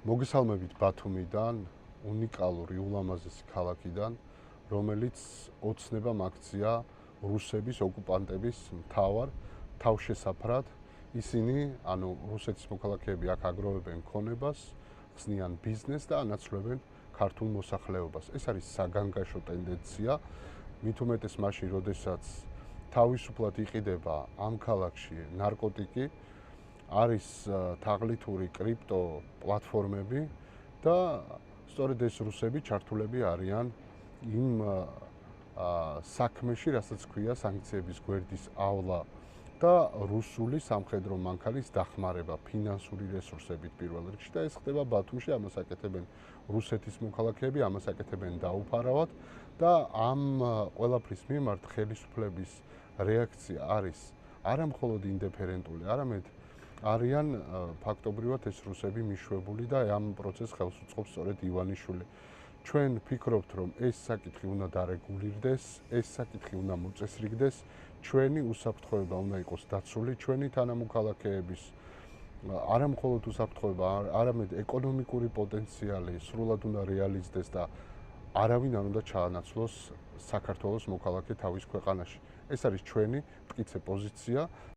მოგესალმებით ბათუმიდან, უნიკალური ულამაზესი ქალაქიდან, რომელიც ოცნება მაქცია რუსების ოკუპანტების მთავარ თავშესაფრად. ისინი, რუსეთის მოქალაქეები აქ აგროვებენ ქონებას, ხსნიან ბიზნესს და ანაცვლებენ ქართულ მოსახლეობას. ეს არის საგანგაშო ტენდენცია, მით უმეტეს მაშინ, როდესაც თავისუფლად იყიდება ამ ქალაქში ნარკოტიკი, არის თაღლითური კრიპტო პლატფორმები და სწორედ ეს რუსები ჩართულები არიან იმ საქმეში, რასაც ქვია სანქციების გვერდის ავლა და რუსული სამხედრო მანქანის დახმარება ფინანსური რესურსებით პირველ რიგში და ეს ხდება ბათუმში, ამას აკეთებენ რუსეთის მოქალაქეები, ამას აკეთებენ დაუფარავად და ამ ყველაფრის მიმართ ხელისუფლების რეაქცია არის არა მხოლოდ ინდიფერენტული, არამედ არიან ფაქტობრივად ეს რუსები მიშვებული და ამ პროცესს ხელს უწყობს სწორედ ივანიშვილი. ჩვენ ვფიქრობთ, რომ ეს საკითხი უნდა დარეგულირდეს, ეს საკითხი უნდა მოწესრიგდეს, ჩვენი უსაფრთხოება უნდა იყოს დაცული, ჩვენი თანამოქალაქეების არა მხოლოდ უსაფრთხოება, არამედ ეკონომიკური პოტენციალი სრულად უნდა რეალიზდეს და არავინ არ უნდა ჩაანაცვლოს საქართველოს მოქალაქე თავის ქვეყანაში. ეს არის ჩვენი მტკიცე პოზიცია.